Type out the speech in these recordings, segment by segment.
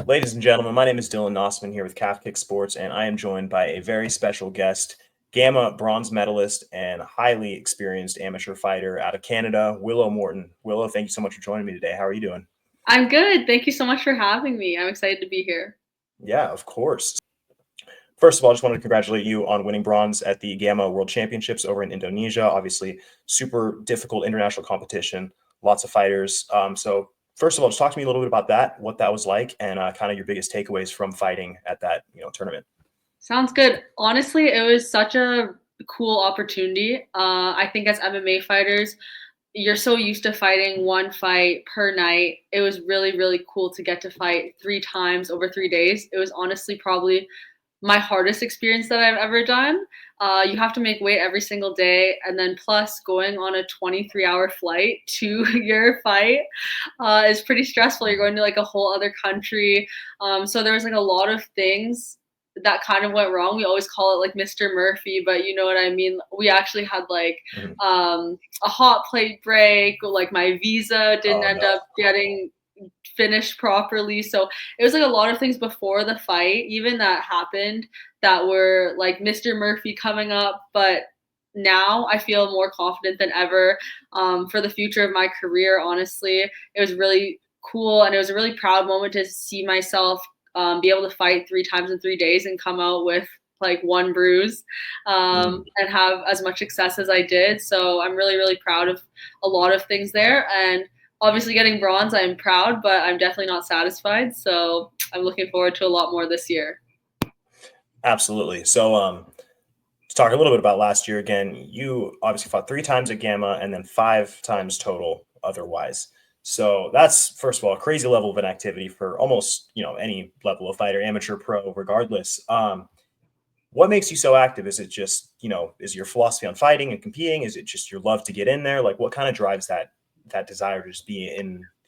Ladies and gentlemen, my name is Dylan Nossman here with Calf Kick Sports, and I am joined by a very special guest, GAMMA Bronze Medalist and highly experienced amateur fighter out of Canada, Willow Morton. Willow, thank you so much for joining me today. How are you doing? I'm good. Thank you so much for having me. I'm excited to be here. Yeah, of course. First of all, I just wanted to congratulate you on winning bronze at the GAMMA World Championships over in Indonesia. Obviously, super difficult international competition, lots of fighters. So first of all, just talk to me a little bit about that, what that was like, and kind of your biggest takeaways from fighting at that tournament. Sounds good. Honestly, it was such a cool opportunity. I think as MMA fighters, you're so used to fighting one fight per night. It was really, really cool to get to fight 3 times over 3 days. It was honestly probably my hardest experience that I've ever done. You have to make weight every single day, and then plus going on a 23-hour flight to your fight is pretty stressful. You're going to like a whole other country. So there was like a lot of things that kind of went wrong. We always call it like Mr. Murphy, but you know what I mean? We actually had like Mhm. a hot plate break, like my visa didn't Oh end no. up getting finished properly. So it was like a lot of things before the fight, even that happened that were like Mr. Murphy coming up. But now I feel more confident than ever for the future of my career. Honestly, it was really cool and it was a really proud moment to see myself be able to fight 3 times in 3 days and come out with like one bruise Mhm. and have as much success as I did. So I'm really, really proud of a lot of things there. And obviously getting bronze, I'm proud, but I'm definitely not satisfied. So I'm looking forward to a lot more this year. Absolutely. So, to talk a little bit about last year again, you obviously fought 3 times at GAMMA and then 5 times total otherwise. So that's first of all a crazy level of inactivity for almost any level of fighter, amateur, pro, regardless. What makes you so active? Is it just is your philosophy on fighting and competing? Is it just your love to get in there? Like what kind of drives that desire to just be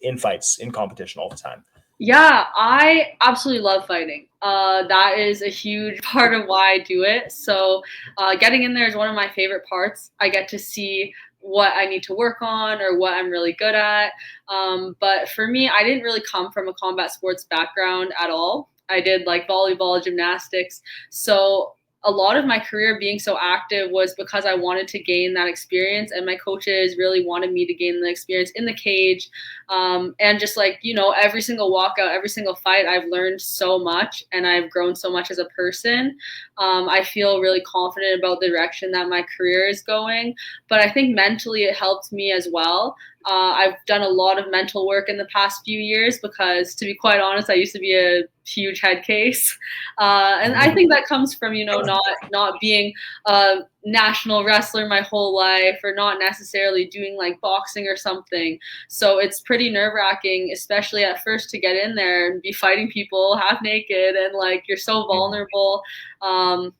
in fights in competition all the time? Yeah, I absolutely love fighting. That is a huge part of why I do it. So, getting in there is one of my favorite parts. I get to see what I need to work on or what I'm really good at. But for me, I didn't really come from a combat sports background at all. I did like volleyball, gymnastics. So, a lot of my career being so active was because I wanted to gain that experience, and my coaches really wanted me to gain the experience in the cage and just like, every single walkout, every single fight, I've learned so much and I've grown so much as a person. I feel really confident about the direction that my career is going. But I think mentally it helped me as well. I've done a lot of mental work in the past few years because, to be quite honest, I used to be a huge head case, and I Mhm. think that comes from not being a national wrestler my whole life or not necessarily doing like boxing or something. So it's pretty nerve wracking, especially at first, to get in there and be fighting people half naked and like you're so Mhm. vulnerable. Um,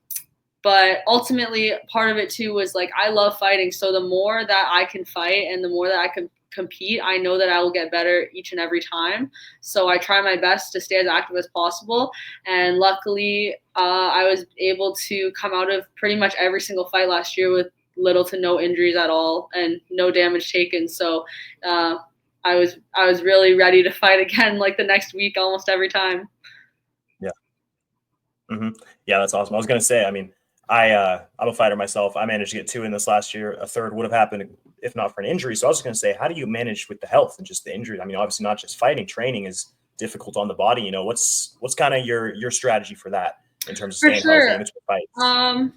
but ultimately, part of it too was like I love fighting. So the more that I can fight and the more that I can compete, I know that I will get better each and every time. So I try my best to stay as active as possible. And luckily, I was able to come out of pretty much every single fight last year with little to no injuries at all and no damage taken. So uh, I was really ready to fight again like the next week almost every time. Yeah. Hmm. Yeah, that's awesome. I was gonna say, I mean, I'm a fighter myself. I managed to get two in this last year. A third would have happened if not for an injury. So I was gonna say, how do you manage with the health and just the injury? I mean, obviously not just fighting. Training is difficult on the body. What's kind of your strategy for that in terms of For staying healthy sure. in between fights? Um,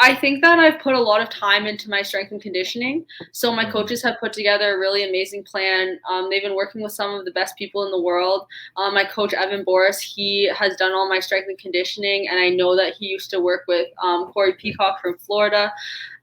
I think that I've put a lot of time into my strength and conditioning. So my Hmm. coaches have put together a really amazing plan. They've been working with some of the best people in the world. My coach Evan Boris, he has done all my strength and conditioning, and I know that he used to work with Corey Peacock from Florida,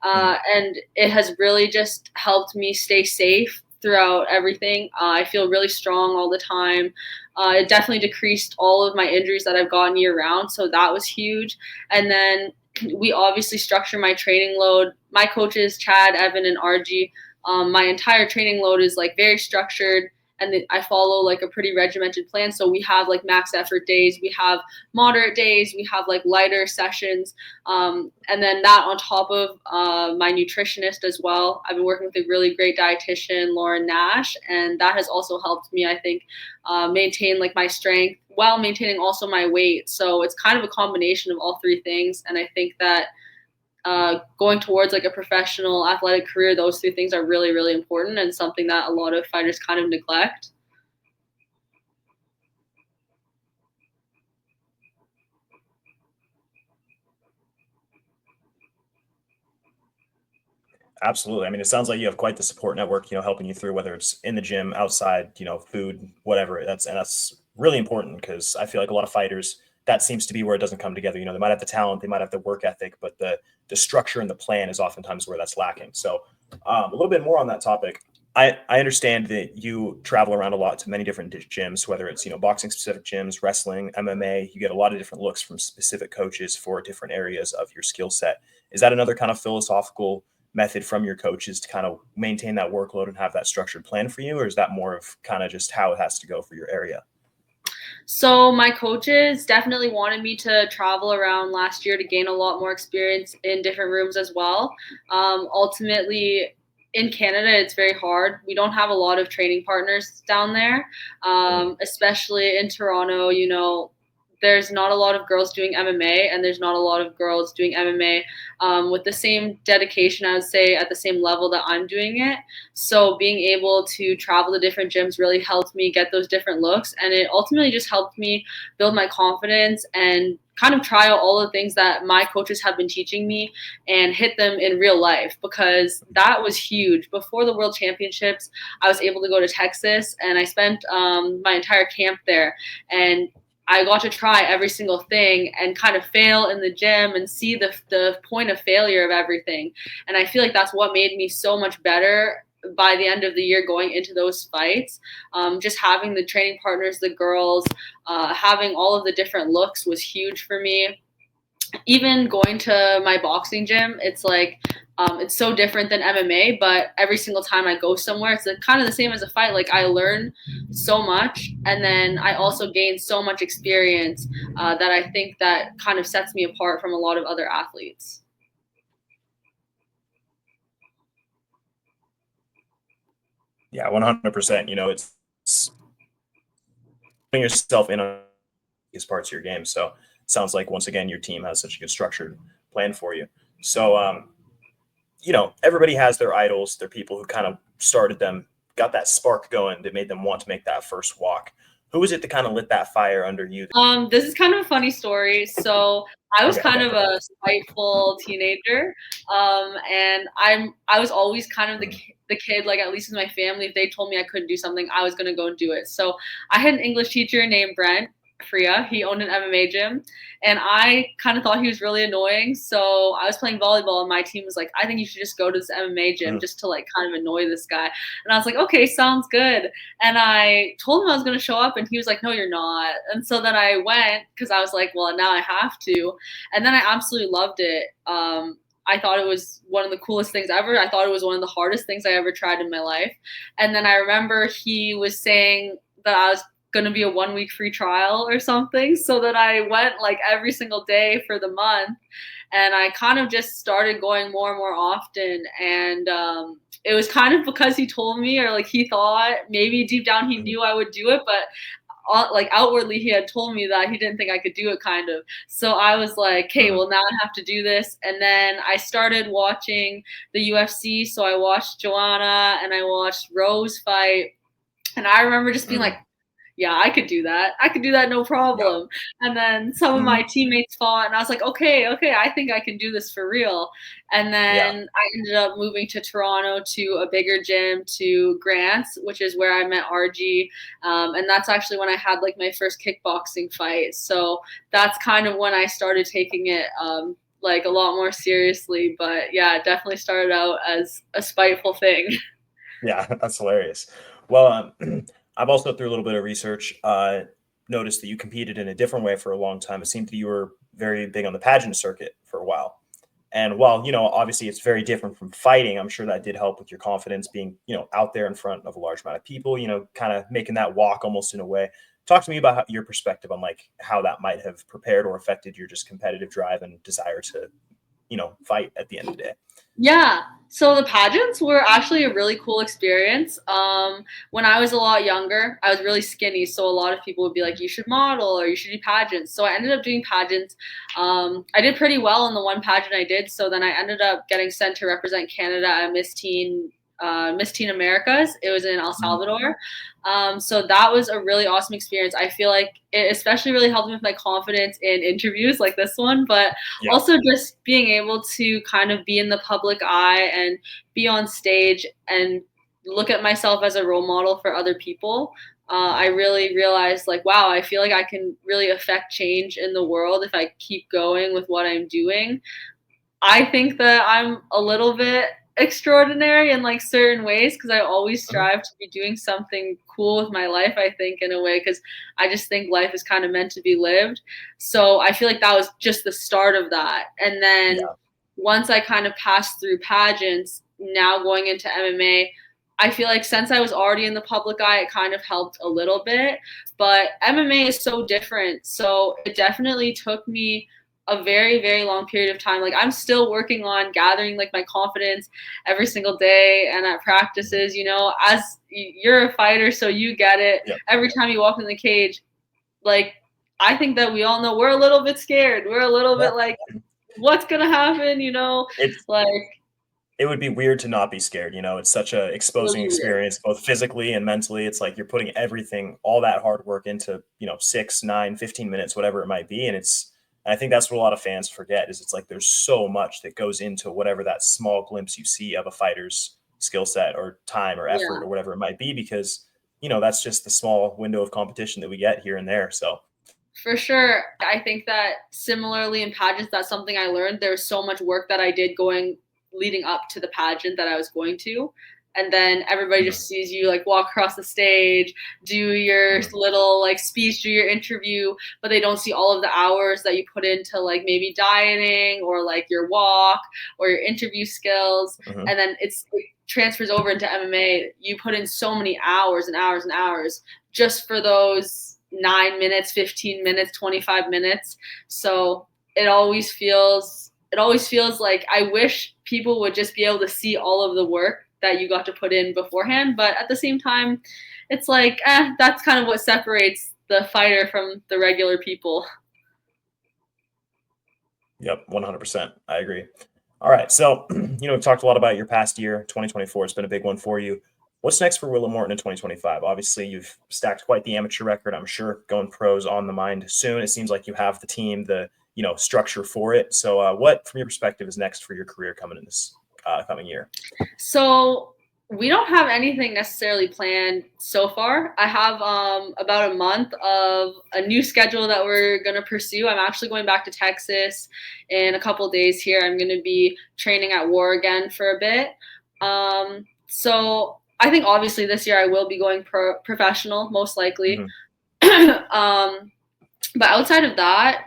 Hmm. and it has really just helped me stay safe throughout everything. I feel really strong all the time. It definitely decreased all of my injuries that I've gotten year round, so that was huge. And then we obviously structure my training load. My coaches, Chad, Evan, and RG, my entire training load is like very structured. and I follow like a pretty regimented plan. So we have like max effort days, we have moderate days, we have like lighter sessions, and then that on top of my nutritionist as well. I've been working with a really great dietitian, Lauren Nash, and that has also helped me, I think, maintain like my strength while maintaining also my weight. So it's kind of a combination of all three things, and I think that going towards like a professional athletic career, those three things are really, really important and something that a lot of fighters kind of neglect. Absolutely. I mean, it sounds like you have quite the support network, helping you through, whether it's in the gym, outside, food, whatever. That's really important, because I feel like a lot of fighters, that seems to be where it doesn't come together. They might have the talent, they might have the work ethic, but the structure and the plan is oftentimes where that's lacking. So a little bit more on that topic. I understand that you travel around a lot to many different gyms, whether it's, boxing specific gyms, wrestling, MMA. You get a lot of different looks from specific coaches for different areas of your skill set. Is that another kind of philosophical method from your coaches to kind of maintain that workload and have that structured plan for you? Or is that more of kind of just how it has to go for your area? So my coaches definitely wanted me to travel around last year to gain a lot more experience in different rooms as well. Ultimately, in Canada, it's very hard. We don't have a lot of training partners down there, especially in Toronto. There's not a lot of girls doing MMA, and there's not a lot of girls doing MMA with the same dedication, I would say, at the same level that I'm doing it. So being able to travel to different gyms really helped me get those different looks, and it ultimately just helped me build my confidence and kind of try out all the things that my coaches have been teaching me and hit them in real life, because that was huge. Before the World Championships, I was able to go to Texas, and I spent my entire camp there, and I got to try every single thing and kind of fail in the gym and see the point of failure of everything. And I feel like that's what made me so much better by the end of the year going into those fights. Just having the training partners, the girls, having all of the different looks was huge for me. Even going to my boxing gym, it's like it's so different than MMA, but every single time I go somewhere, it's kind of the same as a fight. Like I learn so much, and then I also gain so much experience that I think that kind of sets me apart from a lot of other athletes. Yeah, 100%. It's putting yourself in on these parts of your game. So it sounds like, once again, your team has such a good structured plan for you. So, everybody has their idols, their people who kind of started them, got that spark going that made them want to make that first walk. Who was it that kind of lit that fire under you? This is kind of a funny story. So I was Okay, kind okay. of a spiteful teenager, and I was always kind of the kid, like at least with my family, if they told me I couldn't do something, I was gonna go and do it. So I had an English teacher named Brent Freya. He owned an MMA gym, and I kind of thought he was really annoying. So I was playing volleyball, and my team was like, "I think you should just go to this MMA gym just to like kind of annoy this guy." And I was like, "Okay, sounds good." And I told him I was going to show up, and he was like, "No, you're not." And so then I went because I was like, "Well, now I have to." And then I absolutely loved it. I thought it was one of the coolest things ever. I thought it was one of the hardest things I ever tried in my life. And then I remember he was saying that I was going to be a 1 week free trial or something. So that I went like every single day for the month. And I kind of just started going more and more often. And it was kind of because he told me, or like he thought maybe deep down he knew I would do it, but like outwardly he had told me that he didn't think I could do it, kind of. So I was like, "Okay, well now I have to do this." And then I started watching the UFC. So I watched Joanna and I watched Rose fight, and I remember just being like, "Yeah, I could do that. I could do that, no Yeah. problem." And then some of my teammates fought, and I was like, "Okay, I think I can do this for real." And Yeah. then I ended up moving to Toronto to a bigger gym, to Grant's, which is where I met RG. And that's actually when I had like my first kickboxing fight. So that's kind of when I started taking it like a lot more seriously. But yeah, it definitely started out as a spiteful thing. Yeah, that's hilarious. Well, I've also, through a little bit of research, noticed that you competed in a different way for a long time. It seemed that you were very big on the pageant circuit for a while. And while, obviously it's very different from fighting, I'm sure that did help with your confidence being, out there in front of a large amount of people, kind of making that walk almost in a way. Talk to me about your perspective on like how that might have prepared or affected your just competitive drive and desire to, fight at the end of the day. Yeah. So the pageants were actually a really cool experience. When I was a lot younger, I was really skinny, so a lot of people would be like, "You should model or you should do pageants." So I ended up doing pageants. I did pretty well in the one pageant I did. So then I ended up getting sent to represent Canada at Miss Teen Americas. It was in El Salvador. So that was a really awesome experience. I feel like it especially really helped me with my confidence in interviews like this one, but Yeah. also just being able to kind of be in the public eye and be on stage and look at myself as a role model for other people. I really realized like, wow, I feel like I can really affect change in the world if I keep going with what I'm doing. I think that I'm a little bit extraordinary in like certain ways because I always Mhm. strive to be doing something cool with my life, I think, in a way, because I just think life is kind of meant to be lived. So I feel like that was just the start of that. And then Yeah. once I kind of passed through pageants, now going into MMA, I feel like since I was already in the public eye, it kind of helped a little bit. But MMA is so different. So it definitely took me a very, very long period of time. Like I'm still working on gathering like my confidence every single day and at practices, as you're a fighter, so you get it. Yeah. Every time you walk in the cage, like I think that we all know we're a little bit scared. We're a little Yeah. bit like, what's gonna happen, It's like it would be weird to not be scared. It's such a exposing really weird. experience, both physically and mentally. It's like you're putting everything, all that hard work into, 6, 9, 15 minutes, whatever it might be. And I think that's what a lot of fans forget is it's like there's so much that goes into whatever that small glimpse you see of a fighter's skill set or time or effort Yeah. or whatever it might be, because, that's just the small window of competition that we get here and there. So For sure. I think that similarly in pageants, that's something I learned. There was so much work that I did going leading up to the pageant that I was going to. And then everybody mhm, just sees you like walk across the stage, do your mhm, little like speech, do your interview, but they don't see all of the hours that you put into like maybe dieting or like your walk or your interview skills. mhm. And then it transfers over into MMA. You put in so many hours and hours and hours just for those 9 minutes, 15 minutes, 25 minutes. So it always feels like I wish people would just be able to see all of the work that you got to put in beforehand. But at the same time, it's like, that's kind of what separates the fighter from the regular people. Yep, 100%. I agree. All right. So, we've talked a lot about your past year. 2024 has been a big one for you. What's next for Willow Morton in 2025? Obviously, you've stacked quite the amateur record. I'm sure going pros on the mind soon. It seems like you have the team, the structure for it. So, what, from your perspective, is next for your career coming in this coming year? So we don't have anything necessarily planned so far. I have about a month of a new schedule that we're going to pursue. I'm actually going back to Texas in a couple days here. I'm going to be training at War again for a bit. So I think obviously this year I will be going professional, most likely. Mhm. um, but outside of that,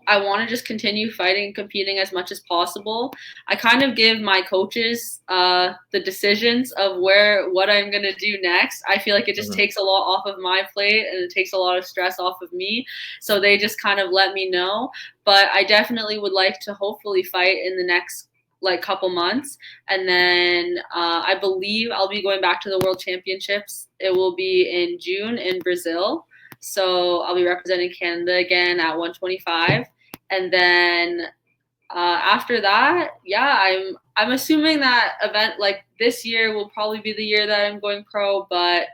I want to just continue fighting and competing as much as possible. I kind of give my coaches the decisions of what I'm going to do next. I feel like it just Mhm. takes a lot off of my plate and it takes a lot of stress off of me. So they just kind of let me know. But I definitely would like to hopefully fight in the next like couple months. And then I believe I'll be going back to the World Championships. It will be in June in Brazil. So I'll be representing Canada again at 125, and then after that, yeah, I'm assuming that event like this year will probably be the year that I'm going pro. But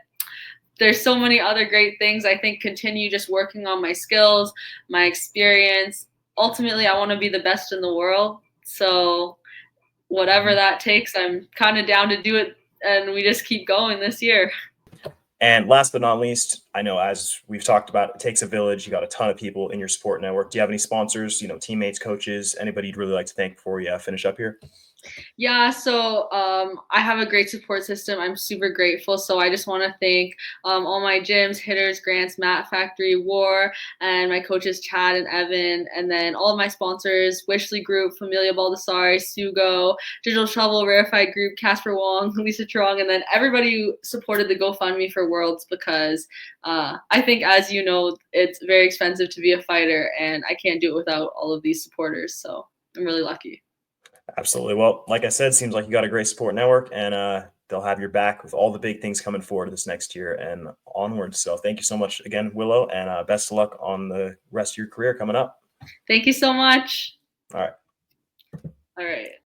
there's so many other great things. I think continue just working on my skills, my experience. Ultimately, I want to be the best in the world. So whatever Mhm. that takes, I'm kind of down to do it, and we just keep going this year. And last but not least, I know as we've talked about, it takes a village. You got a ton of people in your support network. Do you have any sponsors, teammates, coaches, anybody you'd really like to thank before we finish up here? Yeah, so I have a great support system. I'm super grateful. So I just want to thank all my gyms, hitters, grants, Mat Factory, War, and my coaches Chad and Evan, and then all of my sponsors: Wishly Group, Familia Baldessari, Sugo, Digital Shovel, Rarefied Group, Casper Wong, Lisa Trong, and then everybody who supported the GoFundMe for Worlds, because I think, as you know, it's very expensive to be a fighter, and I can't do it without all of these supporters. So I'm really lucky. Absolutely. Well, like I said, seems like you got a great support network, and they'll have your back with all the big things coming forward this next year and onward. So thank you so much again, Willow, and best of luck on the rest of your career coming up. Thank you so much. All right. All right.